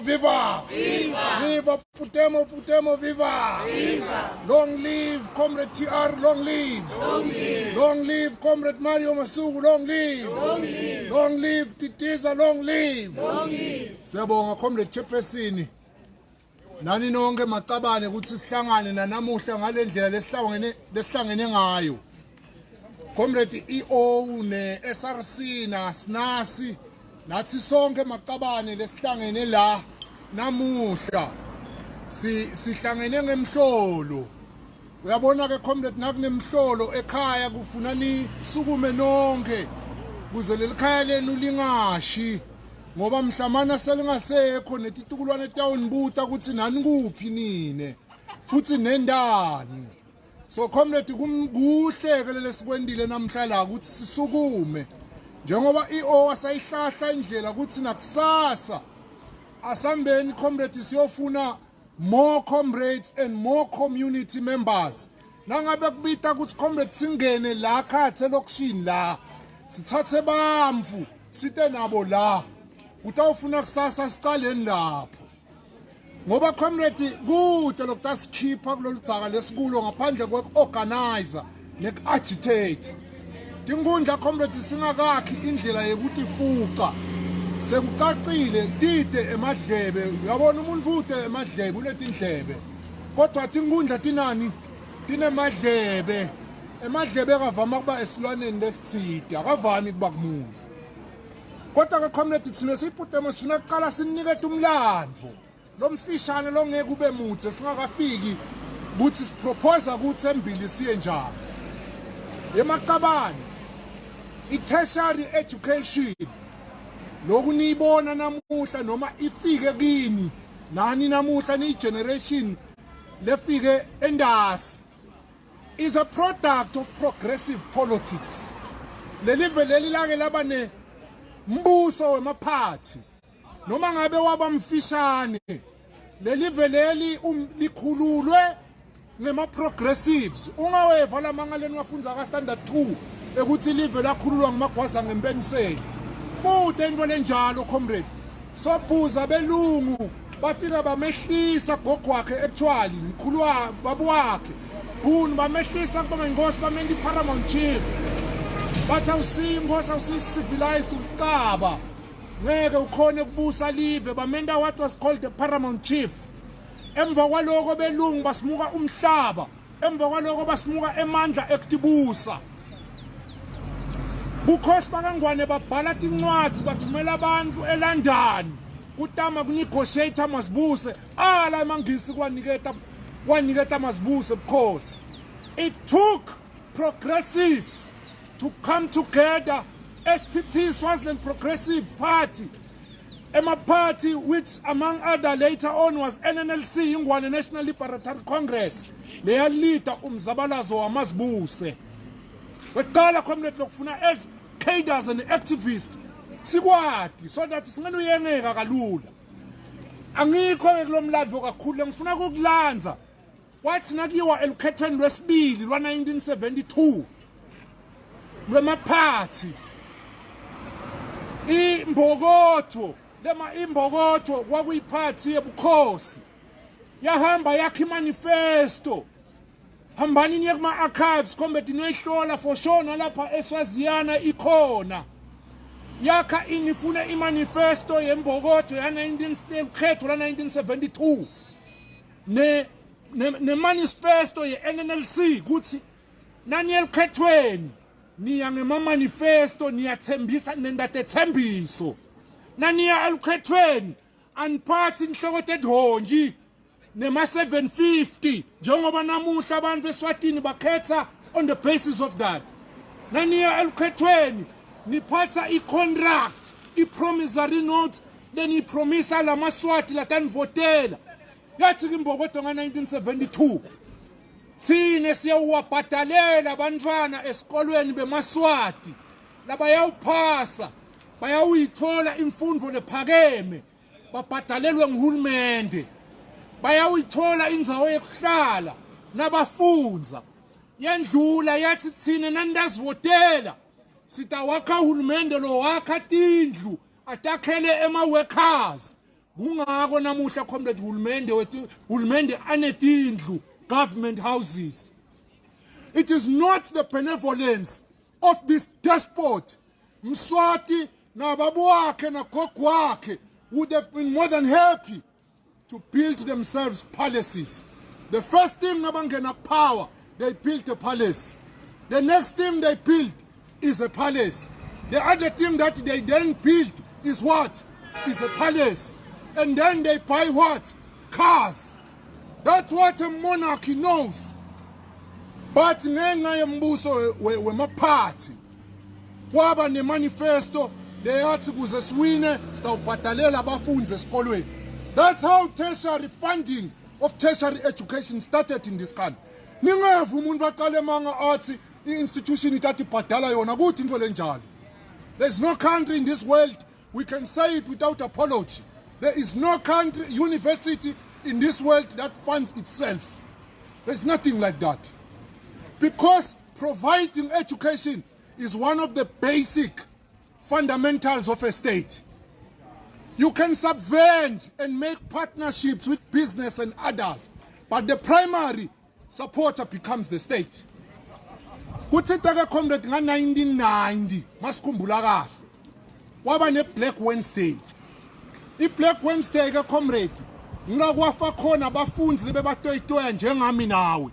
Viva! Viva! Viva Pudemo, Pudemo, viva! Viva! Long live Comrade TR, long live! Long live! Long live Comrade Mario Masuku, long live! Long live! Long live Titiza, long live! Long live! Siyabonga Comrade Chairperson. Nani nonke macabane ukuthi sihlangane nanamuhla ngalendlela lesihlangene ngayo. Comrade EO ne SRC na SNASI nathi sonke macabane lesihlangene la namuhla sihlangene ngemhlolo. Uyabona ke Comrade nakunemhlolo ekhaya kufuna ni sukume nonke kuze lelikhaya lenu lingashi ngoba mhlamana selingasekho netitukulwane tawunibuta ukuthi nani kuphi nine futhi nendani. So Comrade kuhle ke lesikwendile namhla la ukuthi sisukume njengoba EO asayihlahla indlela ukuthi nakusasa asambeni Comrade siyofuna more comrades and more community members. Nangabe kubita ukuthi Comrade singene la khathe lokishini la sithathe bamfu site nabo la utawufuna kusasa siqaleni lapho ngoba Comrade kude lokutasikhipha kulolu dzaka lesikulo ngaphandle kwe-organizer nek-agitator. Tinkundla Comrade singakakhi indlela yokuthi fuqa sekucacile tide emadlebe. Uyabona umuntu ude emadlebe unetindlebe kodwa tinkundla tinani tinemadlebe. Emadlebe akavama kuba esilwaneni lesithide akavami kuba kumuntu. Kodwa ke Comrade thina siyiputemo sifuna kuqala sinikete umlandvo lomfishane longeke ube muthe singakafiki ukuthi sipropose ukuthi embili siye njani. Emacabane i-tertiary education lokhu niyibona namuhla noma ifike kini nani namuhla ni generation lefike endasi is a product of progressive politics. Lelive leli lake labane mbuso wemaphathi noma ngabe waba mfishane lelive leli likhululwe ngema progressives. Ungaweva lamangaleni wafunza ka standard 2 ukuthi live lakhululwa ngamagwaza ngempeniseli bude into lenjalo Comrade. Sobhuza belungu bafika bamehlisa gogo wakhe actually mkhulwa babu wakhe buni bamehlisa kuba ingosi bamendi paramount chief bathi awusingosi awusi-civilized uqaba ngeke ukhone kubusa live bamenda what was called the paramount chief. Emva kwaloko belungu basimuka umhlaba emva kwaloko basimuka emandla ekutibusa. Bukhosi bakangwane babhala tincwadi bathumela abantu eLondon kutama kunegotiator masibuse ala mangisi kwaniketa masibuse because it took progressives to come together. SPP, Swaziland Progressive Party, a party which among other later on was NNLC, Ingwane National Liberatory Congress. They are leader Mzabalazo Amasbuse. But Kala Comrade Lokfuna as cadres and activists. Sigwati, so that Singanu Yene Ragalula. Angiko Lomladvo Kakula, Mfuna Glanza. What's Nagiwa El Ketran West Bill, 1972. Rema Party. Imbogoto lema imbogoto kwakuyiphathi yebukhosi yahamba yakhe manifesto hambani niye kuma archives Comrade noyihlola for sure lapha eSwaziyana ikhona yakha inifuna imanifesto yembogoto ya 1972 ne manifesto ye NNLC kuthi nani elikhethweni niya ngemamanifesto niyathembisa nendatethembiso naniya elukhethweni aniphathi inhloko tedhonji nema 750 njengoba namuhla abantu eSwatini bakhetha on the basis of that. Naniya elukhethweni niphatha i-contract i-promissory note lenipromisa lamaswati latanivotela yathi kimbokodo nga-1972 thine siyawabhadalela abantwana esikolweni bemaswati labayawuphasa bayawuyithola imfundo lephakeme babhadalelwe nguhulumende bayawuyithola indzawo yokuhlala nabafunza yendlula yathi thine nandazivotela sitawakha uhulumende lo wakha tindlu atakhele ema-workers Kungako namuhla comrade hulumende anetindlu government houses. It is not the benevolence of this despot. Mswati na babu wake na gogo wake would have been more than happy to build themselves palaces. The first team nabangena power, they built a palace. The next team they built is a palace. The other team that they then built is what? Is a palace. And then they buy what? Cars. That's what a monarchy knows. But ngenxa yembuso wemaphathi kwaba nemanifesto leyathi kuze siwine sitawubhadalela abafundi esikolweni. That's how tertiary funding of tertiary education started in this country. Ningeva umuntu aqale manga athi i-institution ithatha ibhadala yona kuthi into lenjalo. There's no country in this world, we can say it without apology. There is no country, university in this world that funds itself. There's nothing like that. Because providing education is one of the basic fundamentals of a state. You can subvent and make partnerships with business and others, but the primary supporter becomes the state. Kuthitaka comrade nga 1990 masikhumbula kahle kwaba ne Black Wednesday. I Black Wednesday ke comrade ngila kwafa khona abafundi lebe batoyitoya njengami nawe.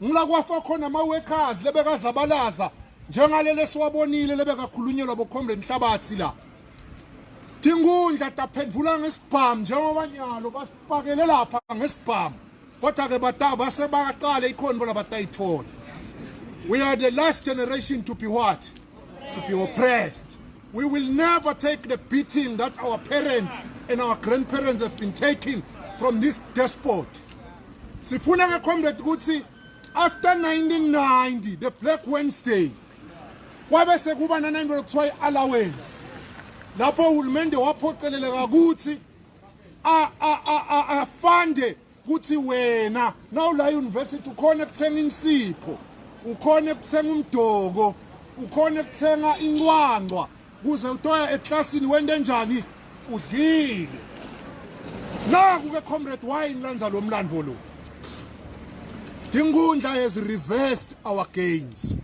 Ngila kwafa khona ama workers lebe kazabalaza njengalele siwabonile lebe kakhulunyelwa bo comrade Mhlabathi la. Tingundla taphendvula ngesibhamu njengoba nyalo basipakele lapha ngesibhamu. Kodwa ke bataba sebaqala ikhonvo labatayithola. We are the last generation to be what? To be oppressed. We will never take the beating that our parents and our grandparents have been taking from this despot. Sifuna ke comrade ukuthi after 1990, the Black Wednesday, kwabe sekuba nanento lokuthiwa allowance. Lapho uhulumende waphoqeleleka ukuthi afande ukuthi wena nawula university ukhona ukuthenga insipho, ukhona ukuthenga umdoko, ukhona ukuthenga incwancwa kuze utoya eklasini wende njani udlile. Naku ke comrade wayinlanza lo mlandvo lo. Tingundla has reversed our gains.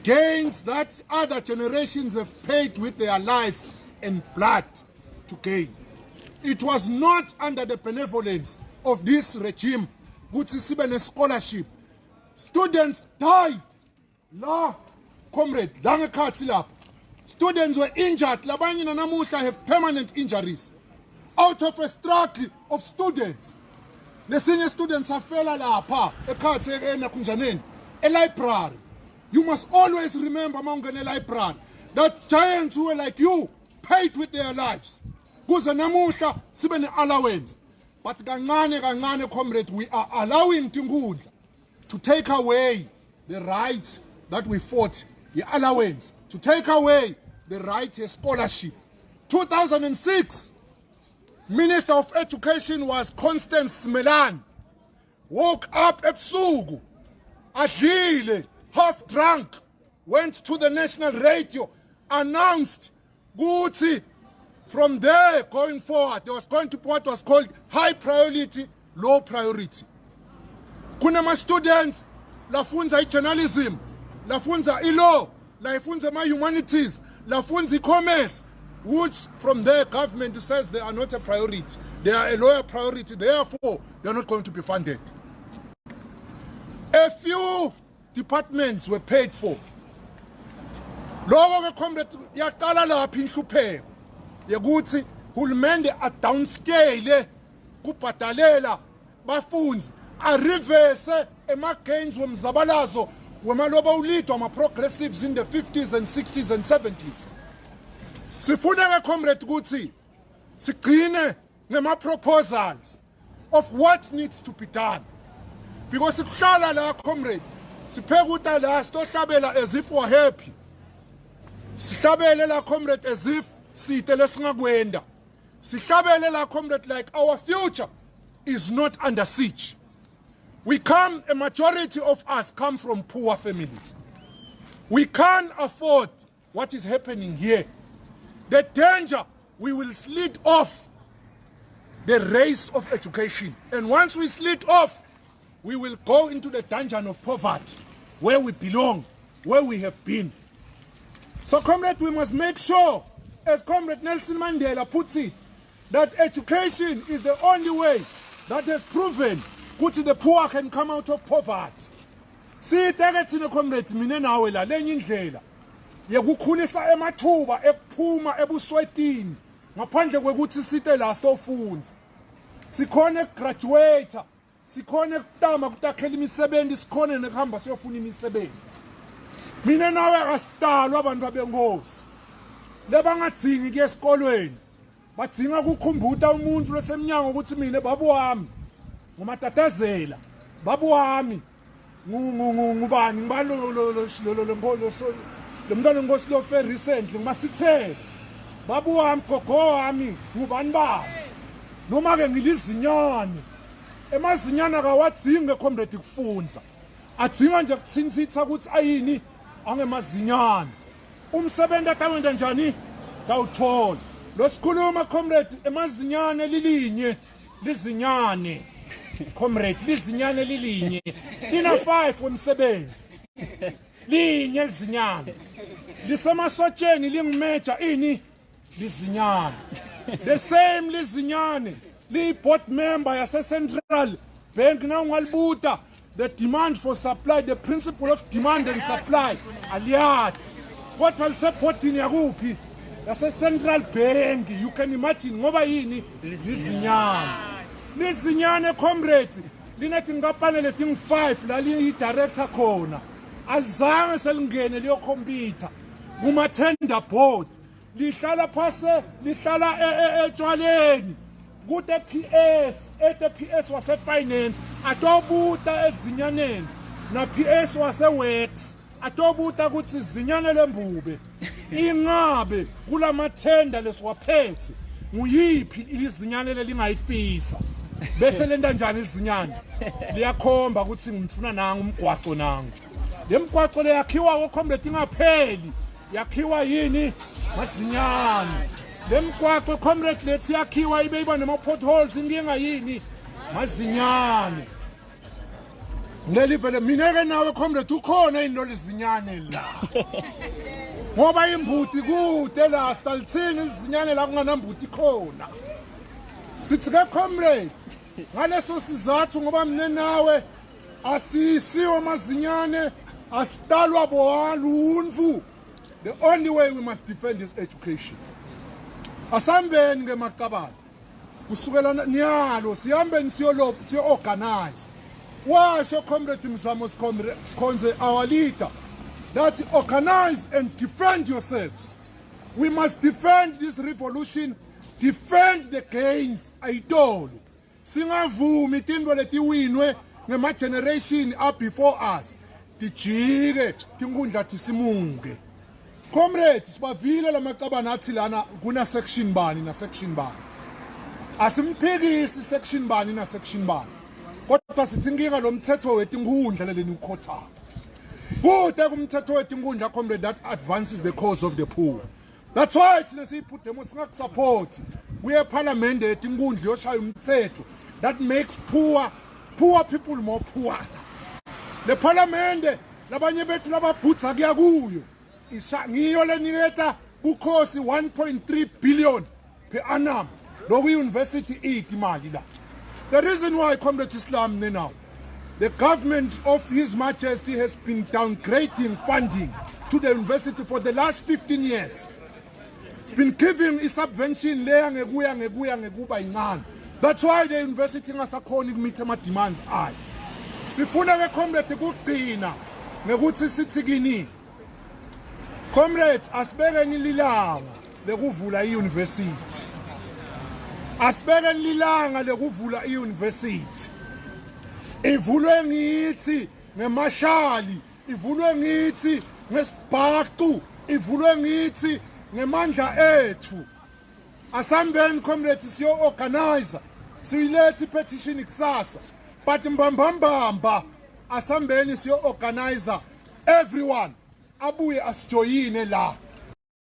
Gains that other generations have paid with their life and blood to gain. It was not under the benevolence of this regime ukuthi sibe ne scholarship. Students died. La comrade la ngekhathi lapha. Students were injured. Labanye namuhla have permanent injuries out of a struggle of students. Lesinye students afela lapha ekhathi ena kunjaneni a library. You must always remember mawungena library that giants who were like you paid with their lives. Kuze namuhla sibe ne allowance. But kancane comrade, we are allowing Tingundla to take away the rights that we fought, the allowance, to take away the right to scholarship. 2006, Minister of Education was Constance Smelan. Woke up ebusuku, adlile, half drunk, went to the national radio, announced ukuthi from there going forward, there was going to be what was called high priority, low priority. Kuna students, lafunza journalism, lafunza law, lafunza humanities, lafunza commerce, which from there government says they are not a priority. They are a lower priority, therefore they are not going to be funded. A few departments were paid for. Logo ke comrade yaqala lapha inhlupheko yekuthi hulumende a downscale kubhadalela bafunzi a reverse ema gains womzabalazo wemaloba ulidwa ama progressives in the 50s and 60s and 70s. Sifuna ke comrade ukuthi sigcine ngema proposals of what needs to be done, because sikuhlala la comrade sipheka uta la sitohlabela as if we're happy, sihlabele la comrade as if site lesingakwenda, sihlabele la comrade like our future is not under siege. A majority of us come from poor families. We can't afford what is happening here. The danger, we will slid off the race of education. And once we slit off, we will go into the dungeon of poverty, where we belong, where we have been. So, comrade, we must make sure, as Comrade Nelson Mandela puts it, that education is the only way that has proven that the poor can come out of poverty. See, targeting comrade, mine nawe la lenye indlela yekukhulisa emathuba ekuphuma ebuswetini ngaphandle kwekuthi site la stofunza. Sikhona graduate, sikhona kutama kutakhela imisebenzi, sikhona nekuhamba siyofuna imisebenzi. Mina nawe akasitalwa abantu abengosi. Lebangadzingi kuye esikolweni. Badzinga ukukhumbuta umuntu lesemnyango ukuthi mina babu wami ngumatatazela. Babu wami ngubani ngibalo lo mntwana ngosi lo fe recently ngumasithele. Babu wami gogo wami ngubani ba? Noma ke ngilizinyane. Emazinyana kawadzinge comrade kufunza. Adzinga nje kuthinsitha ukuthi ayini angemazinyane. Umsebenzi atawenza njani? Dawuthola. Lo sikhuluma comrade emazinyane lilinye lizinyane. Comrade lizinyane lilinye. Lina 5 umsebenzi. Linye lizinyane. Lisemasotsheni lingumeja ini lizinyane. The same lizinyane. Li board member yase Central Bank na ungalibuta. The demand for supply, the principle of demand and supply. Aliyat. What will support in yakuphi? Yase Central Bank. You can imagine ngoba yini lizinyane. Lizinyane comrades. Linethi ngapanele thing 5 la li director khona. Alizange selingene liyo computer. Kuma tender board. Lihlala phase, lihlala etshwaleni. Kude PS, ete PS wase finance, atobuta ezinyaneni. Na PS wase works, atobuta ukuthi zinyane lembube. Ingabe kula mathenda lesiwaphethe. Nguyiphi ilizinyane lelingayifisa. Bese lenda njani ilizinyane? Liyakhomba ukuthi ngifuna nangu umgwaqo nangu. Le mgwaqo le yakhiwa ngocomrade ingapheli. Yakhiwa yini? Mazinyane. Le mgwaqo comrade lethi yakhiwa ibe iba nema potholes inkinga yini? Mazinyane. Ngeli vele mina ke nawe comrade ukhona into lezinyane la. Ngoba imbuti kude la stalithini izinyane la kunganambuti khona. Sithi ke comrade ngaleso sizathu ngoba mina nawe asisiwe mazinyane asitalwa bohalunfu. The only way we must defend is education. Asambeni ngemaqabala. Kusukela nyalo sihambeni siyo organize. Washo comrade Mzamo Konze our leader that organize and defend yourselves. We must defend this revolution, defend the gains ayitolo. Singavumi tindwa letiwinwe ngema generation up before us. Tijike tinkundla tisimunge. Comrades, sibavile lamaqabana athi lana kuna section bani na section bani. Asimphikisi section bani na section bani. Kodwa sithi inkinga lo mthetho wetinkhundla leleni ukhotha. Kude kumthetho wetinkhundla comrade that advances the cause of the poor. That's why thina siyipudemo singakusupport. Kuye parliament yetinkhundla yoshaya umthetho that makes poor people more poor. Le parliament labanye bethu lababhutsa kuya kuyo. Ngiyo leniketa ukhosi 1.3 billion per annum loku university imali la. The reason why comrade Islam now, the government of His Majesty has been downgrading funding to the university for the last 15 years. It's been giving a subvention leya ngekuba incane. That's why the university ngasakhona ukumeet ama demands ayo. Sifuna ke comrade ukugcina ngekuthi sithi kini comrades, asibekeni lilanga lekuvula iuniversity. Asibekeni lilanga lekuvula iuniversity. Ivulwe ngithi ngemashali, ivulwe ngithi ngesibhaqu, ivulwe ngithi ngemandla ethu. Asambeni comrades siyo organizer, siyilethi petition kusasa. But mbambamba asambeni siyo organizer everyone. Abuye asijoyine la